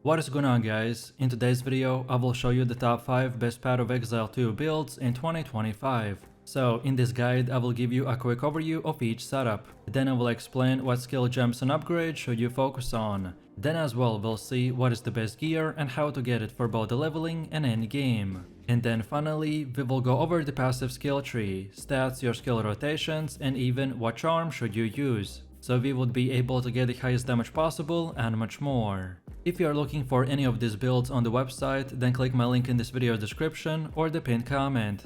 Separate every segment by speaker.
Speaker 1: What is going on, guys? In today's video I will show you the top 5 best Path of Exile 2 builds in 2025. So in this guide I will give you a quick overview of each setup, then I will explain what skill gems and upgrades should you focus on. Then as well we'll see what is the best gear and how to get it for both the leveling and endgame. And then finally we will go over the passive skill tree, stats, your skill rotations, and even what charm should you use, so we would be able to get the highest damage possible and much more. If you are looking for any of these builds on the website, then click my link in this video description or the pinned comment.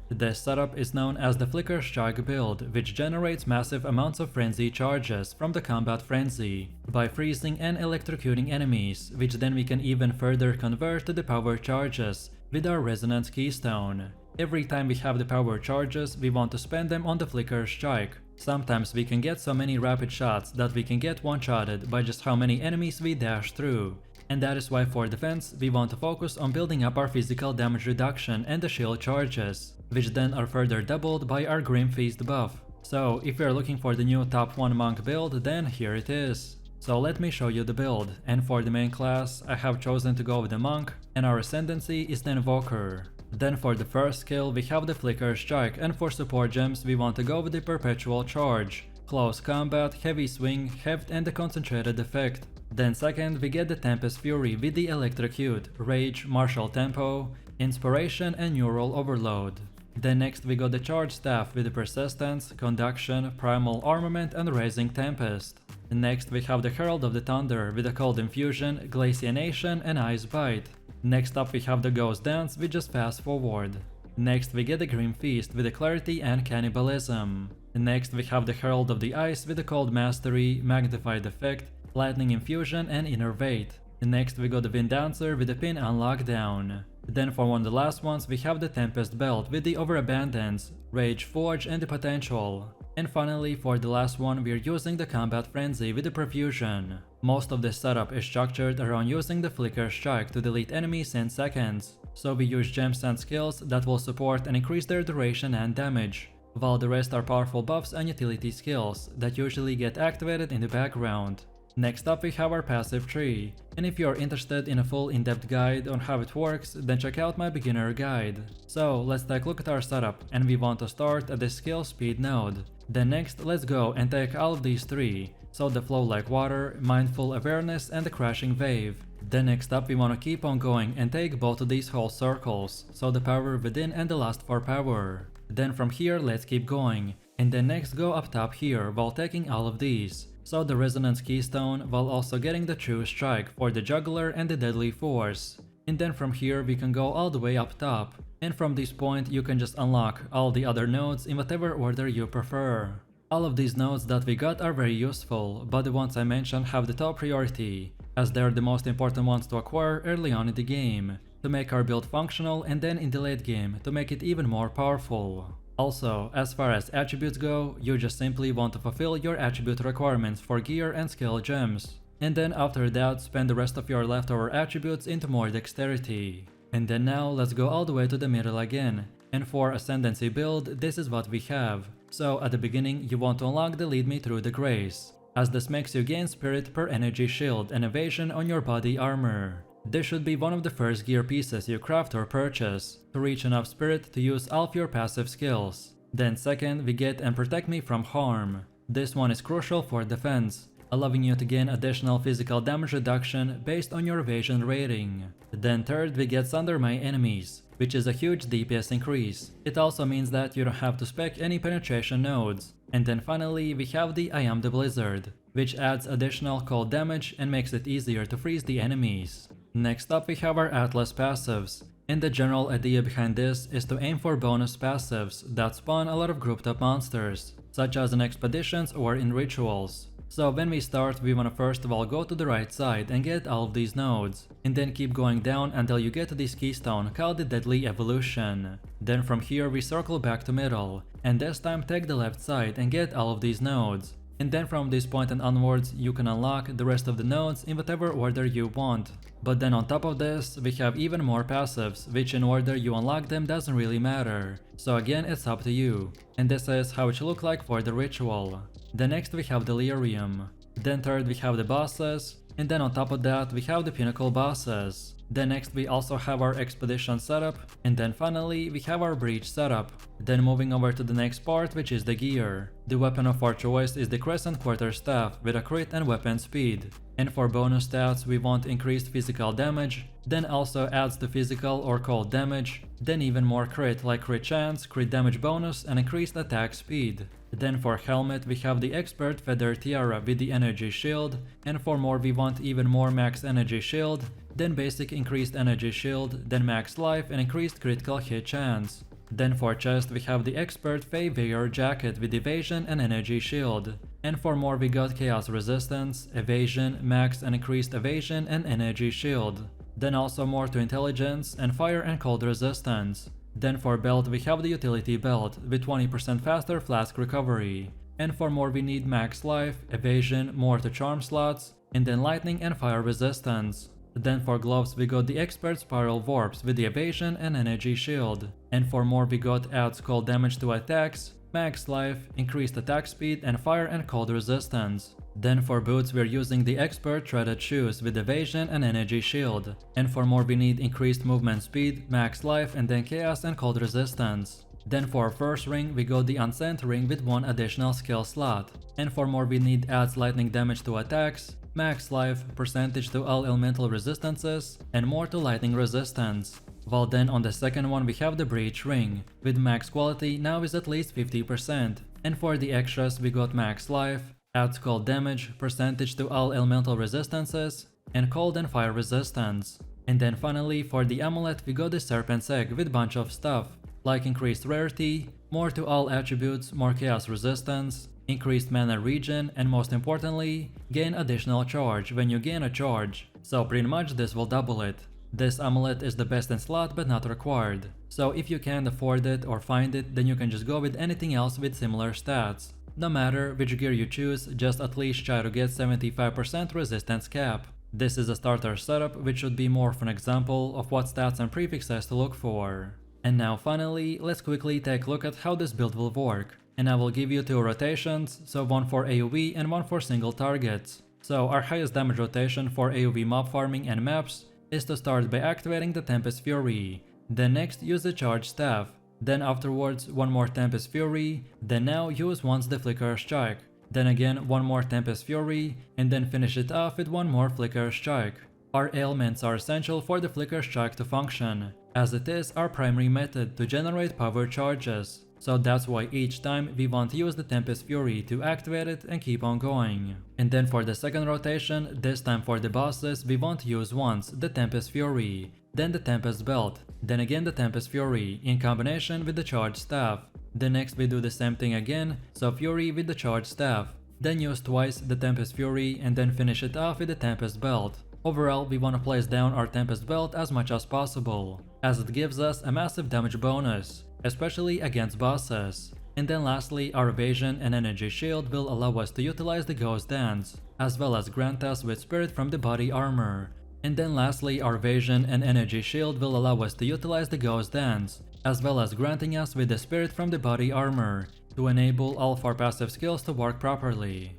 Speaker 1: This setup is known as the Flicker Strike build, which generates massive amounts of frenzy charges from the combat frenzy by freezing and electrocuting enemies, which then we can even further convert to the power charges with our resonance keystone. Every time we have the power charges, we want to spend them on the Flicker Strike. Sometimes we can get so many rapid shots that we can get one-shotted by just how many enemies we dash through. And that is why for defense, we want to focus on building up our physical damage reduction and the shield charges, which then are further doubled by our Grim Feast buff. So if you are looking for the new top 1 monk build, then here it is. So let me show you the build, and for the main class, I have chosen to go with the monk, and our ascendancy is the invoker. Then for the first skill we have the Flicker Strike, and for support gems we want to go with the Perpetual Charge, Close Combat, Heavy Swing, Heft, and the Concentrated Effect. Then second we get the Tempest Fury with the Electrocute, Rage, Martial Tempo, Inspiration, and Neural Overload. Then next we got the Charge Staff with the Persistence, Conduction, Primal Armament, and Raising Tempest. Next we have the Herald of the Thunder with the Cold Infusion, Glaciation, and Ice Bite. Next up we have the Ghost Dance with just Fast Forward. Next we get the Grim Feast with the Clarity and Cannibalism. Next we have the Herald of the Ice with the Cold Mastery, Magnified Effect, Lightning Infusion, and Innervate. Next we got the Wind Dancer with the Pin on Lockdown. Then for one of the last ones we have the Tempest Belt with the Overabundance, Rage Forge, and the Potential. And finally for the last one we are using the Combat Frenzy with the Profusion. Most of this setup is structured around using the Flicker Strike to delete enemies in seconds, so we use gems and skills that will support and increase their duration and damage, while the rest are powerful buffs and utility skills that usually get activated in the background. Next up we have our passive tree, and if you are interested in a full in-depth guide on how it works, then check out my beginner guide. So let's take a look at our setup, and we want to start at the skill speed node. Then next let's go and take all of these three, so the Flow Like Water, Mindful Awareness, and the Crashing Wave. Then next up we want to keep on going and take both of these whole circles, so the Power Within and the Lust for Power. Then from here let's keep going, and then next go up top here while taking all of these, so the Resonance Keystone, while also getting the True Strike for the Juggler and the Deadly Force. And then from here we can go all the way up top, and from this point you can just unlock all the other nodes in whatever order you prefer. All of these nodes that we got are very useful, but the ones I mentioned have the top priority, as they are the most important ones to acquire early on in the game, to make our build functional, and then in the late game to make it even more powerful. Also, as far as attributes go, you just simply want to fulfill your attribute requirements for gear and skill gems, and then after that spend the rest of your leftover attributes into more dexterity. And then now let's go all the way to the middle again, and for Ascendancy build this is what we have. So at the beginning you want to unlock the Lead Me Through the Grace, as this makes you gain spirit per energy shield and evasion on your body armor. This should be one of the first gear pieces you craft or purchase to reach enough spirit to use all of your passive skills. Then second we get and Protect Me from Harm. This one is crucial for defense, allowing you to gain additional physical damage reduction based on your evasion rating. Then third we get Sunder My Enemies, which is a huge DPS increase. It also means that you don't have to spec any penetration nodes. And then finally we have the I Am the Blizzard, which adds additional cold damage and makes it easier to freeze the enemies. Next up we have our Atlas passives, and the general idea behind this is to aim for bonus passives that spawn a lot of grouped up monsters, such as in expeditions or in rituals. So when we start we want to first of all go to the right side and get all of these nodes, and then keep going down until you get to this keystone called the Deadly Evolution. Then from here we circle back to middle, and this time take the left side and get all of these nodes. And then from this point and onwards you can unlock the rest of the nodes in whatever order you want. But then on top of this we have even more passives, which in order you unlock them doesn't really matter. So again it's up to you. And this is how it should look like for the ritual. Then next we have Delirium. Then third we have the bosses, And then on top of that we have the pinnacle bosses. Then next we also have our expedition setup, and then finally we have our breach setup. Then moving over to the next part, which is the gear. The weapon of our choice is the crescent quarterstaff with a crit and weapon speed. And for bonus stats we want increased physical damage, then also adds the physical or cold damage, then even more crit like crit chance, crit damage bonus and increased attack speed. Then for helmet we have the expert feather tiara with the energy shield, and for more we want even more max energy shield, then basic increased energy shield, then max life and increased critical hit chance. Then for chest we have the expert Fey Veyor jacket with evasion and energy shield. And for more we got chaos resistance, evasion, max and increased evasion and energy shield. Then also more to intelligence and fire and cold resistance. Then for belt we have the utility belt with 20% faster flask recovery. And for more we need max life, evasion, more to charm slots, and then lightning and fire resistance. Then for gloves we got the expert spiral warps with the evasion and energy shield. And for more we got adds cold damage to attacks, max life, increased attack speed and fire and cold resistance. Then for boots we're using the expert threaded shoes with evasion and energy shield. And for more we need increased movement speed, max life and then chaos and cold resistance. Then for our first ring we got the unsent ring with 1 additional skill slot. And for more we need adds lightning damage to attacks, max life, percentage to all elemental resistances, and more to lightning resistance. While then on the second one we have the breach ring, with max quality now is at least 50%, and for the extras we got max life, adds cold damage, percentage to all elemental resistances, and cold and fire resistance. And then finally for the amulet we got the serpent's egg with bunch of stuff, like increased rarity, more to all attributes, more chaos resistance, increased mana regen, and most importantly, gain additional charge when you gain a charge, so pretty much this will double it. This amulet is the best in slot but not required, so if you can't afford it or find it, then you can just go with anything else with similar stats. No matter which gear you choose, just at least try to get 75% resistance cap. This is a starter setup which should be more of an example of what stats and prefixes to look for. And now finally, let's quickly take a look at how this build will work. And I will give you 2 rotations, so one for AoE and one for single targets. So our highest damage rotation for AoE mob farming and maps is to start by activating the Tempest Fury, then next use the Charge Staff, then afterwards one more Tempest Fury, then now use once the Flicker Strike, then again one more Tempest Fury, and then finish it off with one more Flicker Strike. Our ailments are essential for the Flicker Strike to function, as it is our primary method to generate power charges. So that's why each time we want to use the Tempest Fury to activate it and keep on going. And then for the second rotation, this time for the bosses we want to use once the Tempest Fury, then the Tempest Belt, then again the Tempest Fury in combination with the Charge Staff. Then next we do the same thing again, so Fury with the Charge Staff, then use twice the Tempest Fury and then finish it off with the Tempest Belt. Overall we want to place down our Tempest Belt as much as possible, as it gives us a massive damage bonus, especially against bosses. And then lastly, our evasion and energy shield will allow us to utilize the Ghost Dance, as well as grant us with spirit from the body armor. And then lastly, our evasion and energy shield will allow us to utilize the Ghost Dance, as well as granting us with the spirit from the body armor, to enable all of our passive skills to work properly.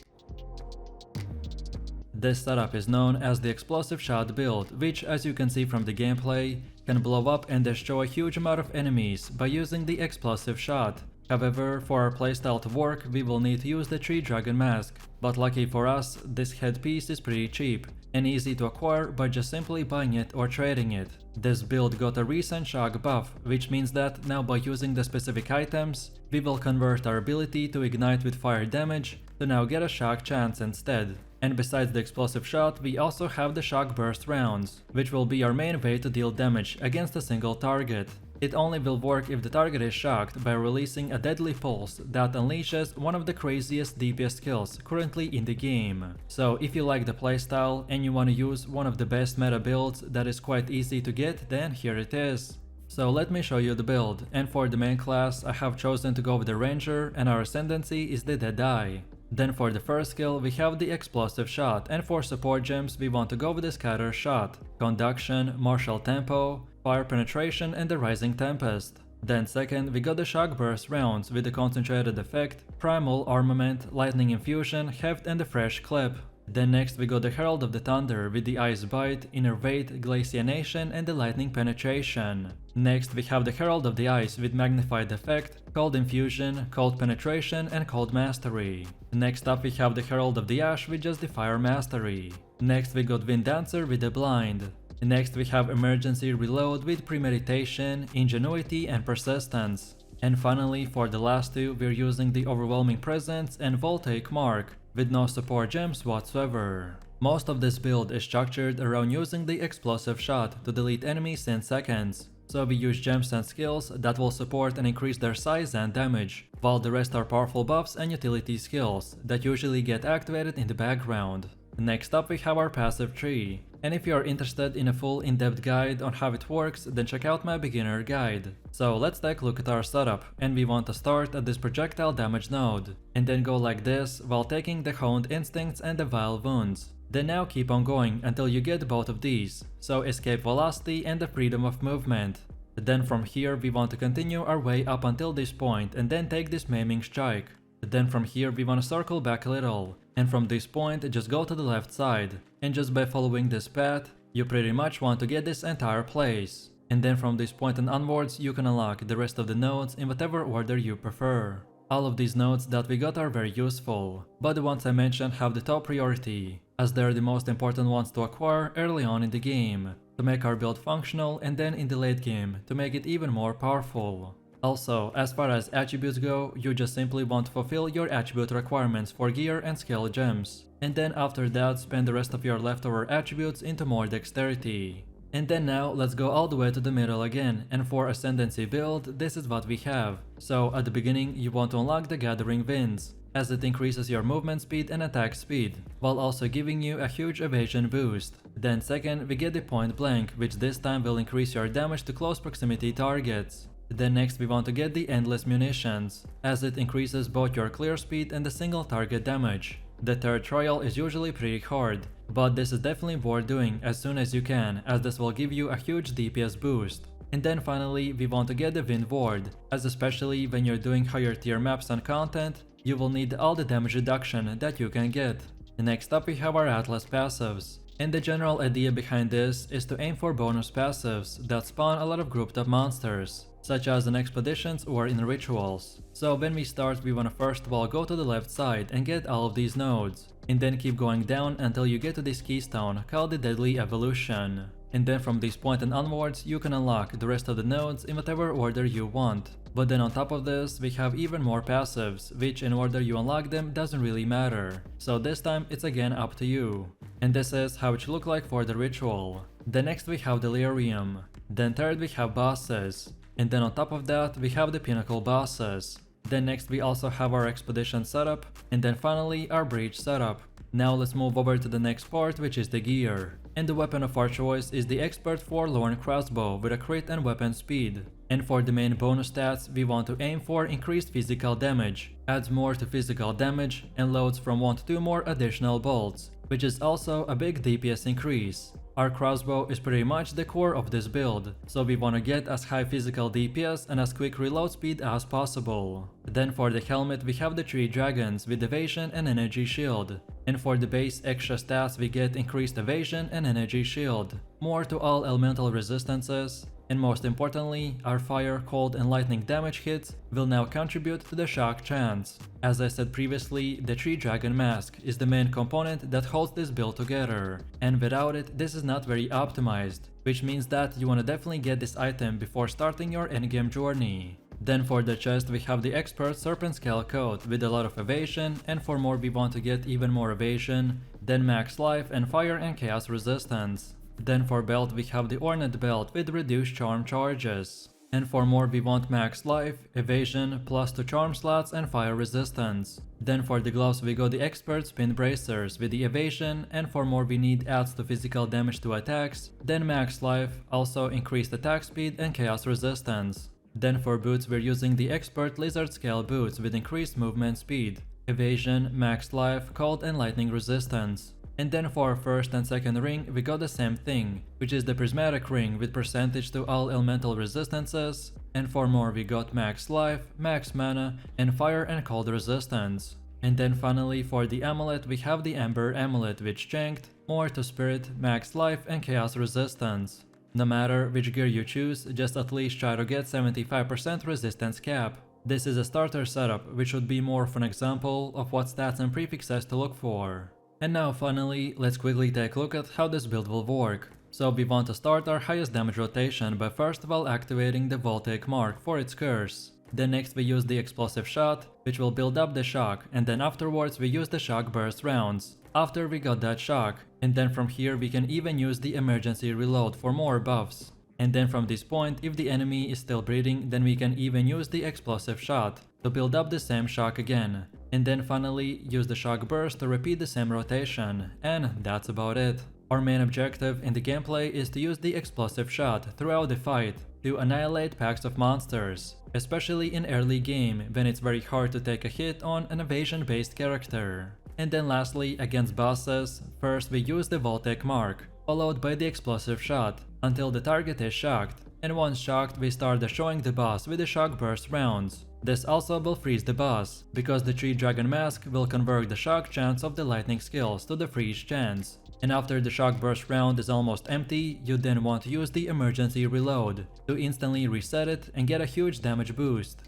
Speaker 1: This setup is known as the explosive shot build, which as you can see from the gameplay, can blow up and destroy a huge amount of enemies by using the explosive shot. However, for our playstyle to work, we will need to use the Tree Dragon Mask, but lucky for us, this headpiece is pretty cheap and easy to acquire by just simply buying it or trading it. This build got a recent shock buff, which means that now by using the specific items, we will convert our ability to ignite with fire damage to now get a shock chance instead. And besides the explosive shot, we also have the shock burst rounds, which will be our main way to deal damage against a single target. It only will work if the target is shocked by releasing a deadly pulse that unleashes one of the craziest DPS skills currently in the game. So if you like the playstyle and you want to use one of the best meta builds that is quite easy to get, then here it is. So let me show you the build, and for the main class I have chosen to go with the Ranger and our ascendancy is the Deadeye. Then for the first skill we have the explosive shot, and for support gems we want to go with the scatter shot, conduction, martial tempo, fire penetration and the rising tempest. Then second we got the shock burst rounds with the concentrated effect, primal armament, lightning infusion, heft and the fresh clip. Then next we got the Herald of the Thunder with the Ice Bite, Innervate, Glaciation and the Lightning Penetration. Next we have the Herald of the Ice with Magnified Effect, Cold Infusion, Cold Penetration and Cold Mastery. Next up we have the Herald of the Ash with just the Fire Mastery. Next we got Wind Dancer with the Blind. Next we have Emergency Reload with Premeditation, Ingenuity and Persistence. And finally, for the last two, we're using the Overwhelming Presence and Voltaic Mark, with no support gems whatsoever. Most of this build is structured around using the Explosive Shot to delete enemies in seconds, so we use gems and skills that will support and increase their size and damage, while the rest are powerful buffs and utility skills that usually get activated in the background. Next up we have our passive tree, and if you are interested in a full in-depth guide on how it works, then check out my beginner guide. So let's take a look at our setup, and we want to start at this projectile damage node, and then go like this while taking the Honed Instincts and the Vile Wounds. Then now keep on going until you get both of these, so Escape Velocity and the Freedom of Movement. Then from here we want to continue our way up until this point and then take this Maiming Strike. Then from here we want to circle back a little, and from this point just go to the left side, and just by following this path, you pretty much want to get this entire place. And then from this point and onwards you can unlock the rest of the nodes in whatever order you prefer. All of these nodes that we got are very useful, but the ones I mentioned have the top priority, as they're the most important ones to acquire early on in the game, to make our build functional, and then in the late game to make it even more powerful. Also, as far as attributes go, you just simply want to fulfill your attribute requirements for gear and skill gems, and then after that spend the rest of your leftover attributes into more dexterity. And then now let's go all the way to the middle again, and for Ascendancy build, this is what we have. So at the beginning you want to unlock the Gathering Winds, as it increases your movement speed and attack speed, while also giving you a huge evasion boost. Then second we get the Point Blank, which this time will increase your damage to close proximity targets. Then next we want to get the Endless Munitions, as it increases both your clear speed and the single target damage. The third trial is usually pretty hard, but this is definitely worth doing as soon as you can, as this will give you a huge DPS boost. And then finally we want to get the Wind Ward, as especially when you're doing higher tier maps and content, you will need all the damage reduction that you can get. Next up we have our Atlas passives. And the general idea behind this is to aim for bonus passives that spawn a lot of grouped up monsters, such as in expeditions or in rituals. So when we start we want to first of all go to the left side and get all of these nodes, and then keep going down until you get to this keystone called the Deadly Evolution. And then from this point and onwards you can unlock the rest of the nodes in whatever order you want. But then on top of this we have even more passives, which in order you unlock them doesn't really matter. So this time it's again up to you. And this is how it should look like for the ritual. Then next we have Delirium. Then third we have bosses. And then on top of that we have the pinnacle bosses. Then next we also have our expedition setup, and then finally our breach setup. Now let's move over to the next part, which is the gear. And the weapon of our choice is the Expert Forlorn Crossbow with a crit and weapon speed. And for the main bonus stats we want to aim for increased physical damage, adds more to physical damage, and loads from 1 to 2 more additional bolts, which is also a big DPS increase. Our crossbow is pretty much the core of this build, so we want to get as high physical DPS and as quick reload speed as possible. Then for the helmet we have the 3 dragons with evasion and energy shield. And for the base extra stats we get increased evasion and energy shield, more to all elemental resistances, and most importantly, our fire, cold and lightning damage hits will now contribute to the shock chance. As I said previously, the 3 dragon mask is the main component that holds this build together, and without it this is not very optimized, which means that you want to definitely get this item before starting your endgame journey. Then for the chest we have the Expert Serpent Scale coat with a lot of evasion, and for more we want to get even more evasion, then max life and fire and chaos resistance. Then for belt we have the Ornate belt with reduced charm charges. And for more we want max life, evasion, plus 2 charm slots and fire resistance. Then for the gloves we got the Expert Spin Bracers with the evasion, and for more we need adds to physical damage to attacks, then max life, also increased attack speed and chaos resistance. Then for boots we're using the Expert Lizard Scale boots with increased movement speed, evasion, max life, cold and lightning resistance. And then for our first and second ring we got the same thing, which is the Prismatic ring with percentage to all elemental resistances, and for more we got max life, max mana, and fire and cold resistance. And then finally for the amulet we have the Ember Amulet, which chanked more to Spirit, Max Life and Chaos Resistance. No matter which gear you choose, just at least try to get 75% resistance cap. This is a starter setup, which would be more of an example of what stats and prefixes to look for. And now finally, let's quickly take a look at how this build will work. So we want to start our highest damage rotation by first of all activating the Voltaic Mark for its curse. Then next we use the Explosive Shot, which will build up the shock, and then afterwards we use the Shock Burst rounds, after we got that shock, and then from here we can even use the Emergency Reload for more buffs. And then from this point, if the enemy is still breathing, then we can even use the Explosive Shot to build up the same shock again. And then finally use the Shock Burst to repeat the same rotation, and that's about it. Our main objective in the gameplay is to use the Explosive Shot throughout the fight to annihilate packs of monsters, especially in early game when it's very hard to take a hit on an evasion based character. And then lastly, against bosses, first we use the Voltaic Mark, followed by the Explosive Shot until the target is shocked, and once shocked we start destroying the boss with the Shock Burst rounds. This also will freeze the boss, because the 3 Dragon Mask will convert the shock chance of the lightning skills to the freeze chance. And after the Shock Burst round is almost empty, you then want to use the Emergency Reload to instantly reset it and get a huge damage boost.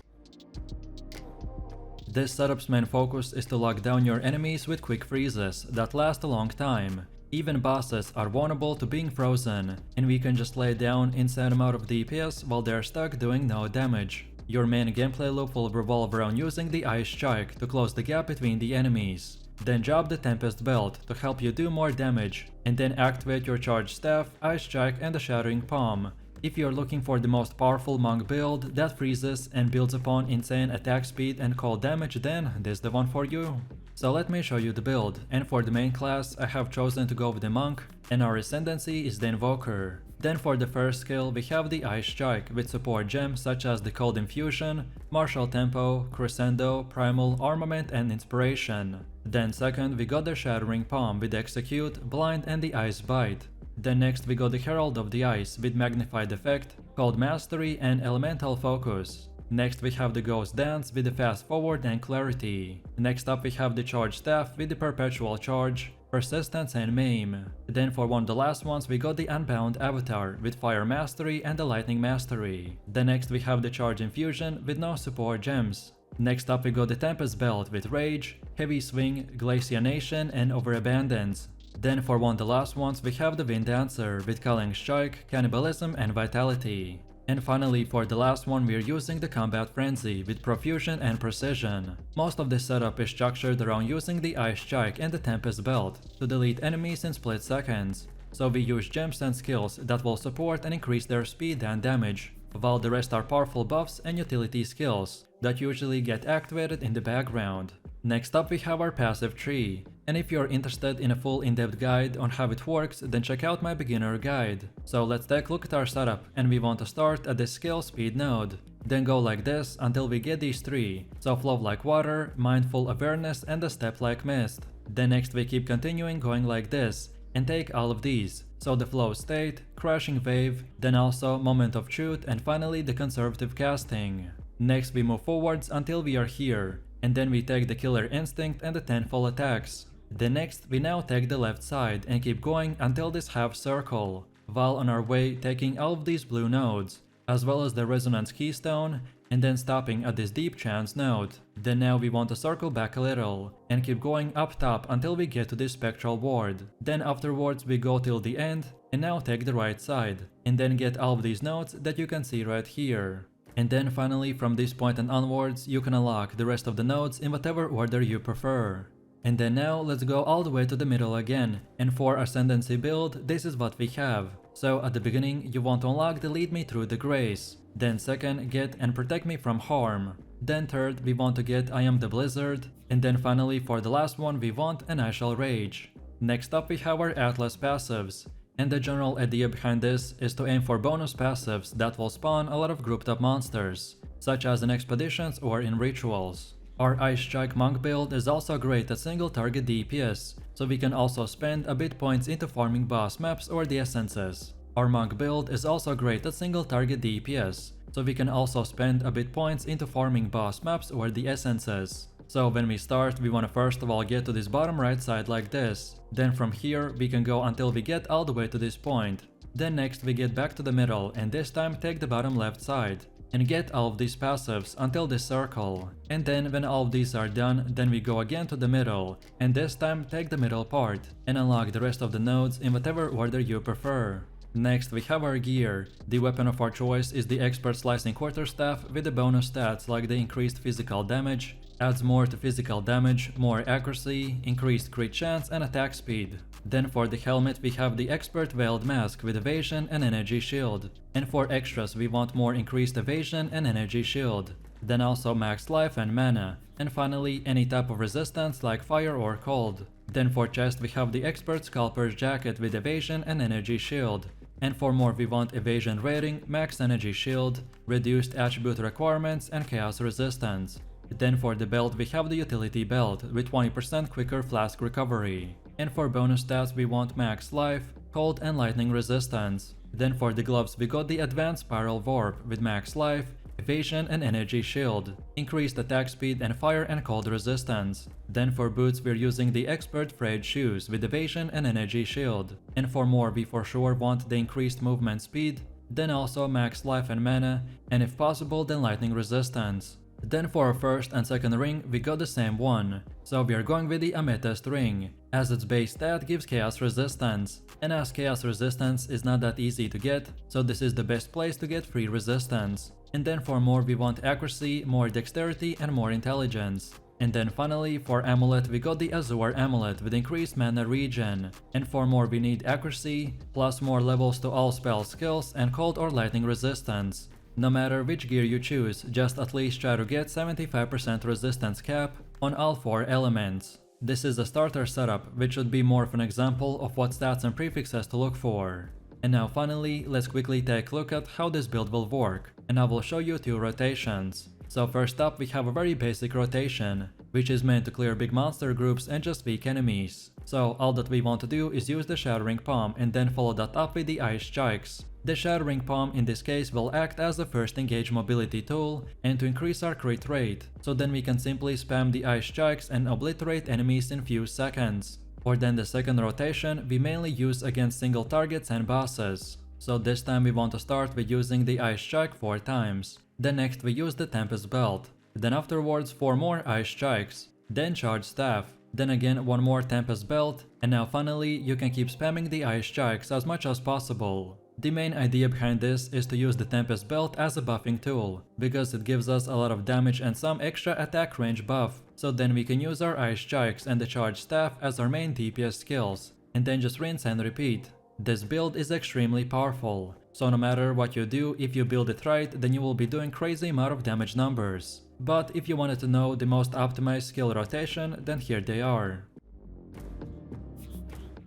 Speaker 1: This setup's main focus is to lock down your enemies with quick freezes that last a long time. Even bosses are vulnerable to being frozen, and we can just lay down insane amount of DPS while they're stuck doing no damage. Your main gameplay loop will revolve around using the Ice Strike to close the gap between the enemies. Then drop the Tempest Belt to help you do more damage, and then activate your Charged Staff, Ice Strike and the Shattering Palm. If you're looking for the most powerful monk build that freezes and builds upon insane attack speed and cold damage, then this is the one for you. So let me show you the build, and for the main class I have chosen to go with the monk, and our ascendancy is the Invoker. Then for the first skill we have the Ice Strike with support gems such as the Cold Infusion, Martial Tempo, Crescendo, Primal, Armament and Inspiration. Then second we got the Shattering Palm with Execute, Blind and the Ice Bite. Then next we got the Herald of the Ice with Magnified Effect, Cold Mastery and Elemental Focus. Next we have the Ghost Dance with the Fast Forward and Clarity. Next up we have the Charged Staff with the Perpetual Charge, Persistence and Maim. Then for one of the last ones we got the Unbound Avatar with Fire Mastery and the Lightning Mastery. Then next we have the Charge Infusion with no support gems. Next up we got the Tempest Belt with Rage, Heavy Swing, Glacianation and Overabundance. Then for one of the last ones we have the Wind Dancer with Culling Strike, Cannibalism and Vitality. And finally for the last one we're using the Combat Frenzy with Profusion and Precision. Most of this setup is structured around using the Ice Strike and the Tempest Belt to delete enemies in split seconds. So we use gems and skills that will support and increase their speed and damage, while the rest are powerful buffs and utility skills that usually get activated in the background. Next up we have our passive tree, and if you're interested in a full in-depth guide on how it works, then check out my beginner guide. So let's take a look at our setup, and we want to start at the skill speed node. Then go like this until we get these 3, so Flow like Water, Mindful Awareness and the Step like Mist. Then next we keep continuing going like this, and take all of these, so the Flow State, Crashing Wave, then also Moment of Truth and finally the Conservative Casting. Next we move forwards until we are here, and then we take the Killer Instinct and the Tenfold Attacks. Then next we now take the left side and keep going until this half circle, while on our way taking all of these blue nodes, as well as the Resonance Keystone, and then stopping at this Deep Trance node. Then now we want to circle back a little, and keep going up top until we get to this Spectral Ward. Then afterwards we go till the end, and now take the right side, and then get all of these nodes that you can see right here. And then finally from this point and onwards you can unlock the rest of the nodes in whatever order you prefer. And then now let's go all the way to the middle again, and for Ascendancy build this is what we have. So at the beginning you want to unlock the Lead Me Through the Grace, then second get and Protect Me from Harm, then third we want to get I Am the Blizzard, and then finally for the last one we want an I Shall Rage. Next up we have our Atlas passives, and the general idea behind this is to aim for bonus passives that will spawn a lot of grouped up monsters, such as in expeditions or in rituals. Our Ice Strike Monk build is also great at single target DPS, so we can also spend a bit points into farming boss maps or the essences. Our Monk build is also great at single target DPS, so we can also spend a bit points into farming boss maps or the essences. So when we start, we want to first of all get to this bottom right side like this. Then from here, we can go until we get all the way to this point. Then next we get back to the middle and this time take the bottom left side. And get all of these passives until this circle. And then when all of these are done, then we go again to the middle. And this time take the middle part. And unlock the rest of the nodes in whatever order you prefer. Next we have our gear. The weapon of our choice is the expert slicing quarterstaff with the bonus stats like the increased physical damage, adds more to physical damage, more accuracy, increased crit chance and attack speed. Then for the helmet we have the expert veiled mask with evasion and energy shield. And for extras we want more increased evasion and energy shield. Then also max life and mana. And finally any type of resistance like fire or cold. Then for chest we have the expert scalper's jacket with evasion and energy shield. And for more we want evasion rating, max energy shield, reduced attribute requirements and chaos resistance. Then for the belt we have the utility belt with 20% quicker flask recovery. And for bonus stats we want max life, cold and lightning resistance. Then for the gloves we got the advanced spiral warp with max life, evasion and energy shield, increased attack speed and fire and cold resistance. Then for boots we're using the expert frayed shoes with evasion and energy shield. And for more we for sure want the increased movement speed, then also max life and mana, and if possible then lightning resistance. Then for our first and second ring we got the same one, so we are going with the amethyst ring, as its base stat gives chaos resistance, and as chaos resistance is not that easy to get, so this is the best place to get free resistance. And then for more we want accuracy, more dexterity and more intelligence. And then finally for amulet we got the azure amulet with increased mana regen, and for more we need accuracy, plus more levels to all spell skills and cold or lightning resistance. No matter which gear you choose, just at least try to get 75% resistance cap on all 4 elements. This is a starter setup, which should be more of an example of what stats and prefixes to look for. And now finally, let's quickly take a look at how this build will work, and I will show you 2 rotations. So first up we have a very basic rotation, which is meant to clear big monster groups and just weak enemies. So all that we want to do is use the Shattering Palm and then follow that up with the Ice Strikes. The Shattering Palm in this case will act as the first engage mobility tool and to increase our crit rate, so then we can simply spam the Ice Strikes and obliterate enemies in few seconds. Or then the second rotation we mainly use against single targets and bosses. So this time we want to start with using the Ice Strike 4 times. Then next we use the Tempest Belt. Then afterwards 4 more Ice Strikes. Then Charge Staff. Then again 1 more Tempest Belt. And now finally you can keep spamming the Ice Strikes as much as possible. The main idea behind this is to use the Tempest Belt as a buffing tool, because it gives us a lot of damage and some extra attack range buff, so then we can use our Ice Strikes and the Charge Staff as our main DPS skills, and then just rinse and repeat. This build is extremely powerful, so no matter what you do, if you build it right, then you will be doing crazy amount of damage numbers. But if you wanted to know the most optimized skill rotation, then here they are.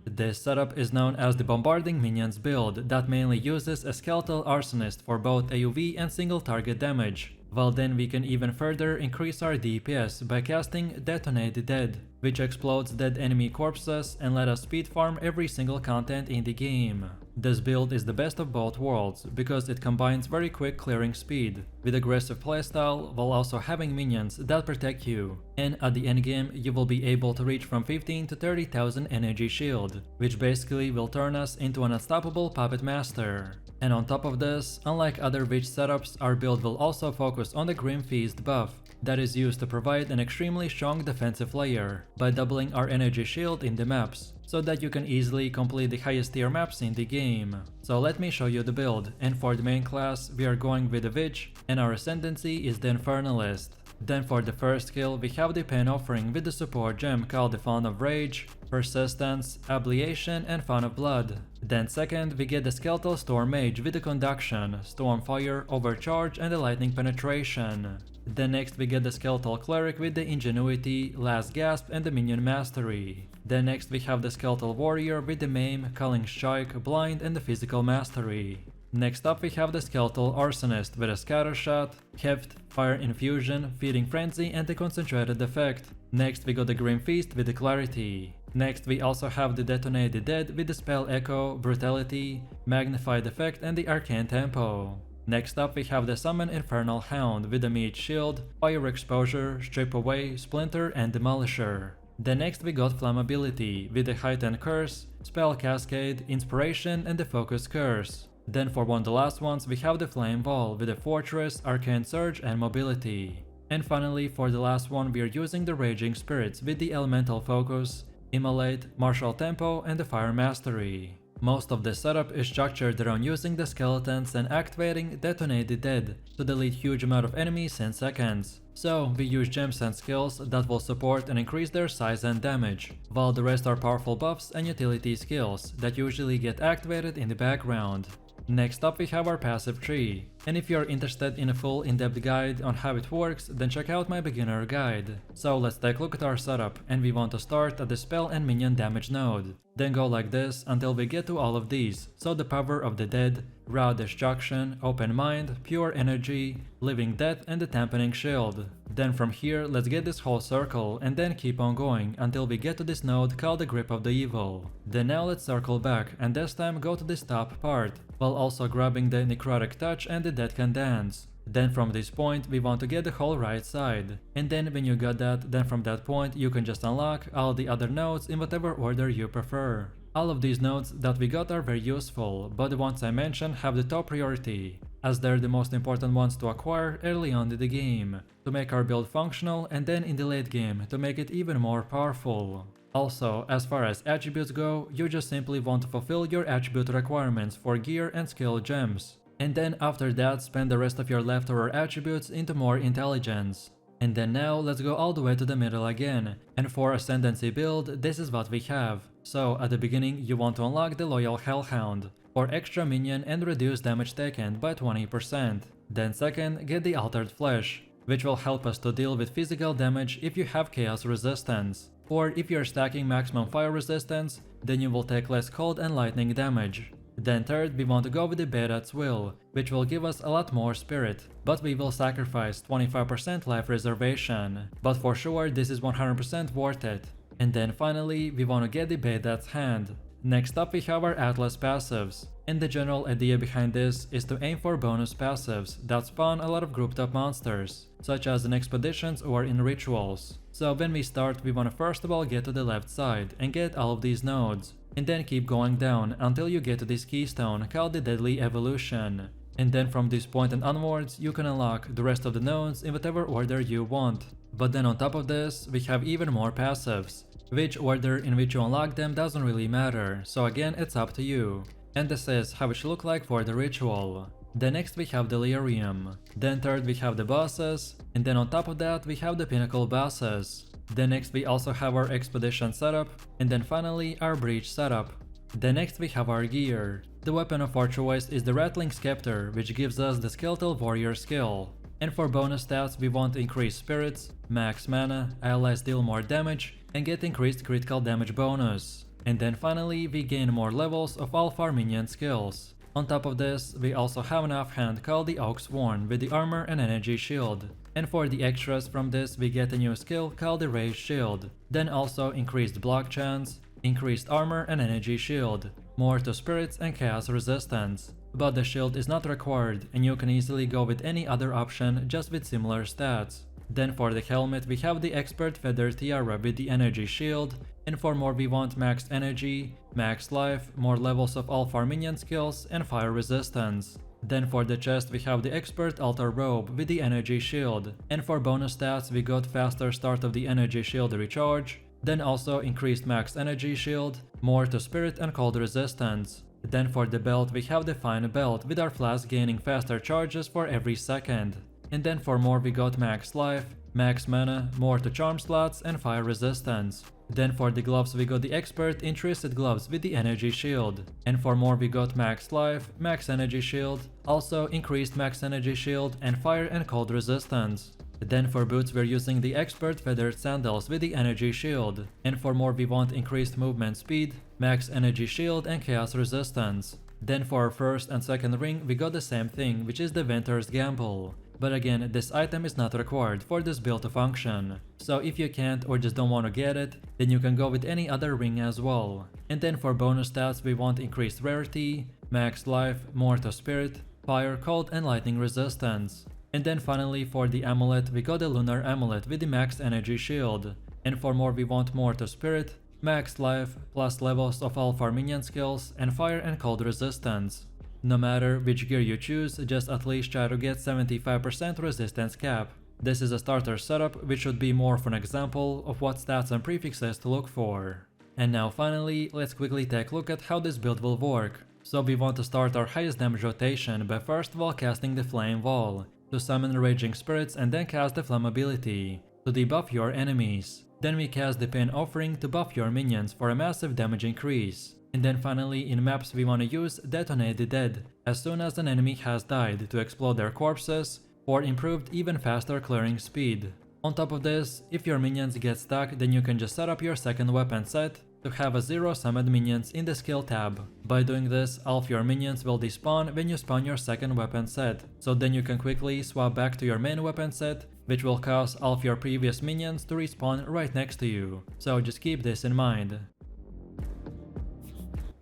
Speaker 1: This setup is known as the Bombarding Minions build that mainly uses a Skeletal Arsonist for both AoV and single target damage, while then we can even further increase our DPS by casting Detonate Dead, which explodes dead enemy corpses and let us speed farm every single content in the game. This build is the best of both worlds because it combines very quick clearing speed with aggressive playstyle while also having minions that protect you, and at the endgame you will be able to reach from 15 to 30,000 energy shield, which basically will turn us into an unstoppable puppet master. And on top of this, unlike other witch setups, our build will also focus on the Grim Feast buff that is used to provide an extremely strong defensive layer by doubling our energy shield in the maps, so that you can easily complete the highest tier maps in the game. So let me show you the build, and for the main class we are going with the Witch, and our ascendancy is the Infernalist. Then for the first skill we have the Pain Offering with the support gem called the Fawn of Rage, Persistence, Ablation and Fawn of Blood. Then second we get the Skeletal Storm Mage with the Conduction, Stormfire, Overcharge and the Lightning Penetration. Then next we get the Skeletal Cleric with the Ingenuity, Last Gasp and the Minion Mastery. Then next we have the Skeletal Warrior with the Maim, Culling Strike, Blind and the Physical Mastery. Next up we have the Skeletal Arsonist with a Scatter Shot, Heft, Fire Infusion, Feeding Frenzy and the Concentrated Effect. Next we got the Grim Feast with the Clarity. Next we also have the Detonated Dead with the Spell Echo, Brutality, Magnified Effect and the Arcane Tempo. Next up we have the Summon Infernal Hound with the Meat Shield, Fire Exposure, Strip Away, Splinter and Demolisher. Then next we got Flammability with the Heightened Curse, Spell Cascade, Inspiration and the Focus Curse. Then for one of the last ones we have the Flame Wall with the Fortress, Arcane Surge and Mobility. And finally for the last one we are using the Raging Spirits with the Elemental Focus, Immolate, Martial Tempo and the Fire Mastery. Most of the setup is structured around using the skeletons and activating Detonate the Dead to delete huge amount of enemies in seconds. So we use gems and skills that will support and increase their size and damage, while the rest are powerful buffs and utility skills that usually get activated in the background. Next up we have our passive tree, and if you are interested in a full in-depth guide on how it works, then check out my beginner guide. So let's take a look at our setup, and we want to start at the spell and minion damage node. Then go like this until we get to all of these, so the Power of the Dead, Raw Destruction, Open Mind, Pure Energy, Living Death and the Dampening Shield. Then from here let's get this whole circle and then keep on going until we get to this node called the Grip of the Evil. Then now let's circle back and this time go to this top part, while also grabbing the Necrotic Touch and the Dead Can Dance. Then from this point we want to get the whole right side, and then when you got that, then from that point you can just unlock all the other nodes in whatever order you prefer. All of these nodes that we got are very useful, but the ones I mentioned have the top priority, as they're the most important ones to acquire early on in the game, to make our build functional, and then in the late game to make it even more powerful. Also, as far as attributes go, you just simply want to fulfill your attribute requirements for gear and skill gems. And then after that spend the rest of your leftover attributes into more intelligence. And then now let's go all the way to the middle again, and for Ascendancy build this is what we have. So at the beginning you want to unlock the Loyal Hellhound, for extra minion and reduce damage taken by 20%. Then second, get the Altered Flesh, which will help us to deal with physical damage if you have Chaos Resistance. Or if you're stacking maximum fire resistance, then you will take less cold and lightning damage. Then third, we want to go with the Berat's Will, which will give us a lot more spirit, but we will sacrifice 25% life reservation, but for sure this is 100% worth it. And then finally, we want to get the Berat's Hand. Next up we have our Atlas passives, and the general idea behind this is to aim for bonus passives that spawn a lot of grouped up monsters, such as in expeditions or in rituals. So when we start we want to first of all get to the left side and get all of these nodes, and then keep going down until you get to this keystone called the Deadly Evolution. And then from this point and onwards you can unlock the rest of the nodes in whatever order you want. But then on top of this we have even more passives. Which order in which you unlock them doesn't really matter, so again it's up to you. And this is how it should look like for the ritual. Then next we have Delirium. Then third we have the bosses, and then on top of that we have the pinnacle bosses. Then next we also have our expedition setup, and then finally our breach setup. Then next we have our gear. The weapon of our choice is the Rattling Scepter, which gives us the Skeletal Warrior skill. And for bonus stats we want increased spirits, max mana, allies deal more damage, and get increased critical damage bonus. And then finally we gain more levels of all of our minion skills. On top of this, we also have an offhand called the Oak Sworn with the armor and energy shield. And for the extras from this we get a new skill called the Raised Shield. Then also increased block chance, increased armor and energy shield, more to spirits and chaos resistance. But the shield is not required and you can easily go with any other option just with similar stats. Then for the helmet we have the Expert Feather Tiara with the energy shield, and for more we want max energy, max life, more levels of all of our minion skills and fire resistance. Then for the chest we have the Expert Altar Robe with the energy shield, and for bonus stats we got faster start of the energy shield recharge, then also increased max energy shield, more to spirit and cold resistance. Then for the belt we have the Fine Belt with our flask gaining faster charges for every second. And then for more we got max life, max mana, more to charm slots and fire resistance. Then for the gloves we got the Expert Intrinsic Gloves with the energy shield. And for more we got max life, max energy shield, also increased max energy shield and fire and cold resistance. Then for boots we're using the Expert Feathered Sandals with the energy shield. And for more we want increased movement speed, max energy shield and chaos resistance. Then for our first and second ring we got the same thing, which is the Ventur's Gamble. But again, this item is not required for this build to function. So if you can't or just don't want to get it, then you can go with any other ring as well. And then for bonus stats we want increased rarity, max life, more to spirit, fire, cold and lightning resistance. And then finally for the amulet we got the lunar amulet with the max energy shield. And for more we want more to spirit, max life, plus levels of all of our minion skills, and fire and cold resistance. No matter which gear you choose, just at least try to get 75% resistance cap. This is a starter setup which should be more of an example of what stats and prefixes to look for. And now finally, let's quickly take a look at how this build will work. So we want to start our highest damage rotation by first of all casting the Flame Wall, to summon Raging Spirits and then cast the Flame ability, to debuff your enemies. Then we cast the Pain Offering to buff your minions for a massive damage increase. And then finally in maps we want to use Detonate the Dead as soon as an enemy has died to explode their corpses, for improved even faster clearing speed. On top of this, if your minions get stuck, then you can just set up your second weapon set to have a 0 summoned minions in the skill tab. By doing this, all of your minions will despawn when you spawn your second weapon set, so then you can quickly swap back to your main weapon set, which will cause all of your previous minions to respawn right next to you. So just keep this in mind.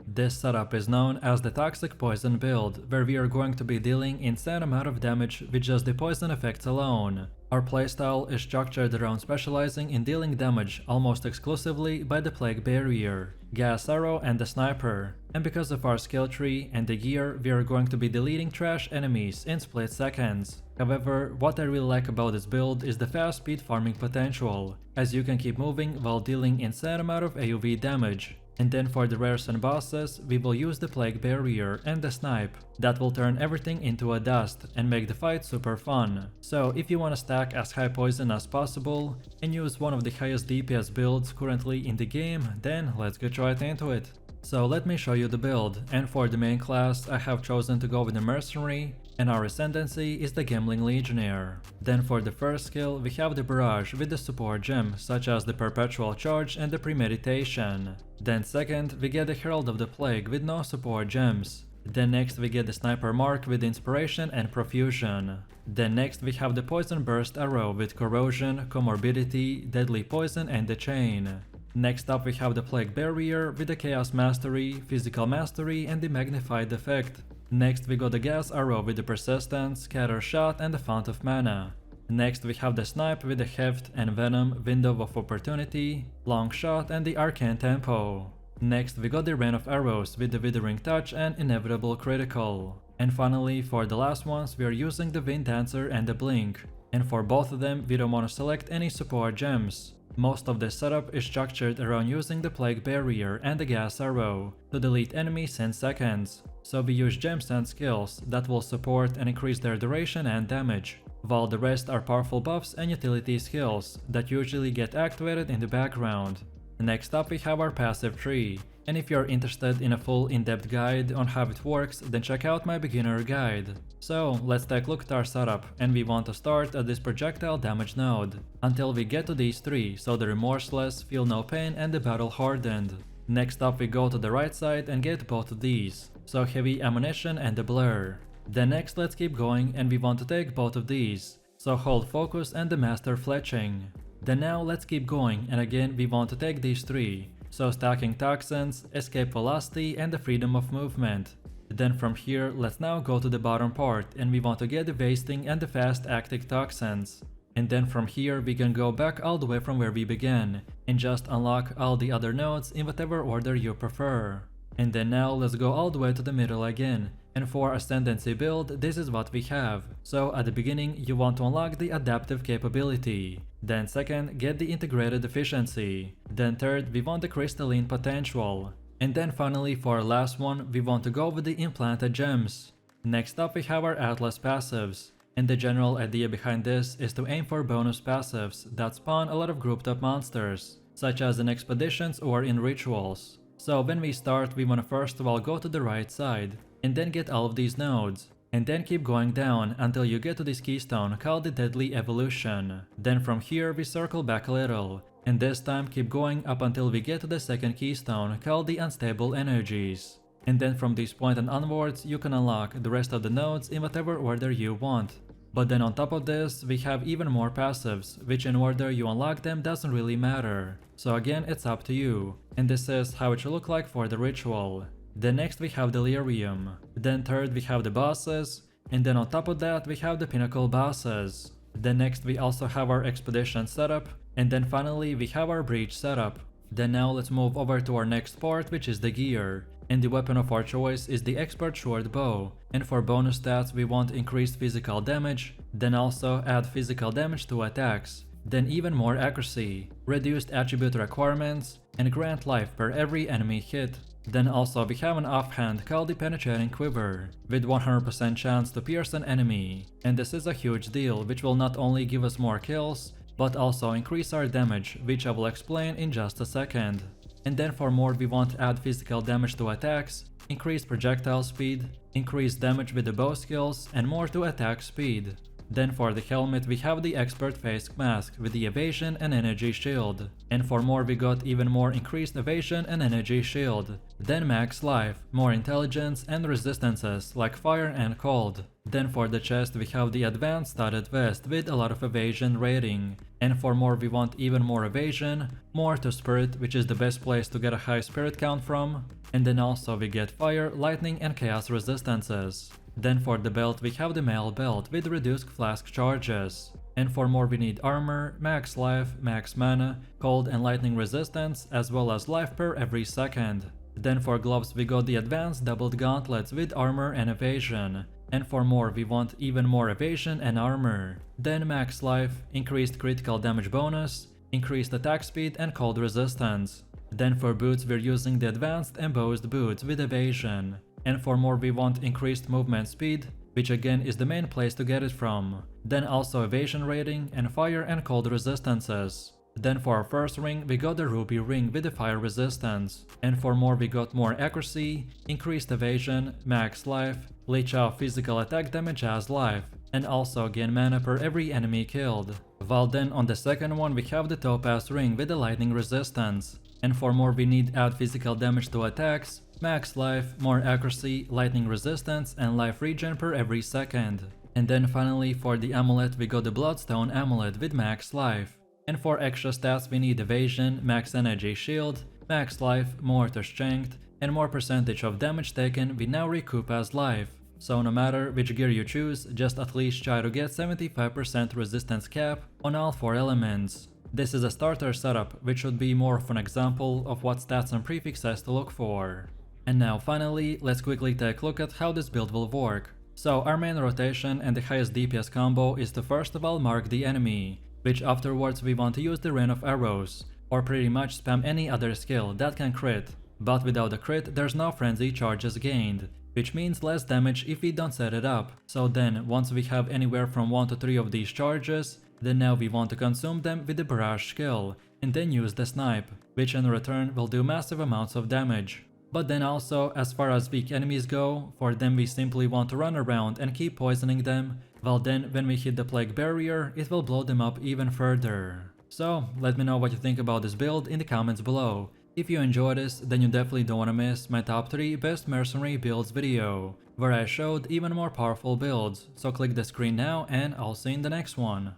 Speaker 1: This setup is known as the Toxic Poison build, where we are going to be dealing insane amount of damage with just the poison effects alone. Our playstyle is structured around specializing in dealing damage almost exclusively by the Plague Barrier, Gas Arrow and the Sniper, and because of our skill tree and the gear we are going to be deleting trash enemies in split seconds. However, what I really like about this build is the fast speed farming potential, as you can keep moving while dealing insane amount of AoV damage. And then for the rares and bosses, we will use the Plague Barrier and the Snipe. That will turn everything into a dust and make the fight super fun. So if you want to stack as high poison as possible and use one of the highest DPS builds currently in the game, then let's get right into it. So let me show you the build, and for the main class I have chosen to go with the mercenary, and our ascendancy is the Gambling Legionnaire. Then for the first skill we have the Barrage with the support gems such as the Perpetual Charge and the Premeditation. Then second we get the Herald of the Plague with no support gems. Then next we get the Sniper Mark with Inspiration and Profusion. Then next we have the Poison Burst Arrow with Corrosion, Comorbidity, Deadly Poison and the Chain. Next up we have the Plague Barrier with the Chaos Mastery, Physical Mastery and the Magnified Effect. Next we got the Gas Arrow with the Persistence, Scatter Shot and the Fount of Mana. Next we have the Snipe with the Heft and Venom, Window of Opportunity, Long Shot and the Arcane Tempo. Next we got the Rain of Arrows with the Withering Touch and Inevitable Critical. And finally for the last ones we are using the Wind Dancer and the Blink. And for both of them we don't want to select any support gems. Most of this setup is structured around using the Plague Barrier and the Gas Arrow to delete enemies in seconds, so we use gems and skills that will support and increase their duration and damage, while the rest are powerful buffs and utility skills that usually get activated in the background. Next up we have our passive tree, and if you're interested in a full in-depth guide on how it works, then check out my beginner guide. So let's take a look at our setup, and we want to start at this projectile damage node, until we get to these three, so the Remorseless, Feel No Pain and the Battle Hardened. Next up we go to the right side and get both of these, so Heavy Ammunition and the Blur. Then next let's keep going and we want to take both of these, so Hold Focus and the Master Fletching. Then now let's keep going and again we want to take these three, so Stacking Toxins, Escape Velocity and the Freedom of Movement. Then from here let's now go to the bottom part and we want to get the Wasting and the Fast Acting Toxins. And then from here we can go back all the way from where we began and just unlock all the other nodes in whatever order you prefer. And then now let's go all the way to the middle again, and for Ascendancy build this is what we have. So at the beginning you want to unlock the Adaptive Capability, then second get the Integrated Efficiency, then third we want the Crystalline Potential, and then finally for our last one we want to go with the Implanted Gems. Next up we have our Atlas passives, and the general idea behind this is to aim for bonus passives that spawn a lot of grouped up monsters, such as in expeditions or in rituals. So when we start we want to first of all go to the right side, and then get all of these nodes, and then keep going down until you get to this keystone called the Deadly Evolution. Then from here we circle back a little, and this time keep going up until we get to the second keystone called the Unstable Energies. And then from this point and onwards you can unlock the rest of the nodes in whatever order you want. But then on top of this we have even more passives, which in order you unlock them doesn't really matter. So again it's up to you, and this is how it should look like for the ritual. Then next we have Delirium, then third we have the bosses, And then on top of that we have the pinnacle bosses. Then next we also have our expedition setup, and then finally we have our breach setup. Then now let's move over to our next part, which is the gear. And the weapon of our choice is the expert short bow, and for bonus stats we want increased physical damage, then also add physical damage to attacks, then even more accuracy, reduced attribute requirements, and grant life per every enemy hit. Then also we have an offhand called the penetrating quiver, with 100% chance to pierce an enemy, and this is a huge deal which will not only give us more kills, but also increase our damage, which I will explain in just a second. And then for more we want to add physical damage to attacks, increase projectile speed, increase damage with the bow skills, and more to attack speed. Then for the helmet we have the expert face mask with the evasion and energy shield. And for more we got even more increased evasion and energy shield. Then max life, more intelligence and resistances like fire and cold. Then for the chest we have the advanced studded vest with a lot of evasion rating. And for more we want even more evasion, more to spirit, which is the best place to get a high spirit count from. And then also we get fire, lightning and chaos resistances. Then for the belt we have the mail belt with reduced flask charges. And for more we need armor, max life, max mana, cold and lightning resistance, as well as life per every second. Then for gloves we got the advanced doubled gauntlets with armor and evasion. And for more we want even more evasion and armor. Then max life, increased critical damage bonus, increased attack speed and cold resistance. Then for boots we're using the advanced embossed boots with evasion. And for more we want increased movement speed, which again is the main place to get it from. Then also evasion rating and fire and cold resistances. Then for our first ring we got the ruby ring with the fire resistance. And for more we got more accuracy, increased evasion, max life, leech off physical attack damage as life, and also gain mana per every enemy killed. While then on the second one we have the topaz ring with the lightning resistance. And for more we need add physical damage to attacks, max life, more accuracy, lightning resistance, and life regen per every second. And then finally for the amulet we got the bloodstone amulet with max life. And for extra stats we need evasion, max energy shield, max life, more to strength, and more percentage of damage taken we now recoup as life. So no matter which gear you choose, just at least try to get 75% resistance cap on all 4 elements. This is a starter setup, which should be more of an example of what stats and prefixes to look for. And now finally, let's quickly take a look at how this build will work. So our main rotation and the highest DPS combo is to first of all mark the enemy, which afterwards we want to use the rain of arrows, or pretty much spam any other skill that can crit. But without a crit there's no frenzy charges gained, which means less damage if we don't set it up. So then once we have anywhere from 1 to 3 of these charges, then now we want to consume them with the barrage skill, and then use the snipe, which in return will do massive amounts of damage. But then also, as far as weak enemies go, for them we simply want to run around and keep poisoning them, while then when we hit the plague barrier, it will blow them up even further. So let me know what you think about this build in the comments below. If you enjoyed this, then you definitely don't want to miss my top 3 best mercenary builds video, where I showed even more powerful builds, so click the screen now and I'll see you in the next one.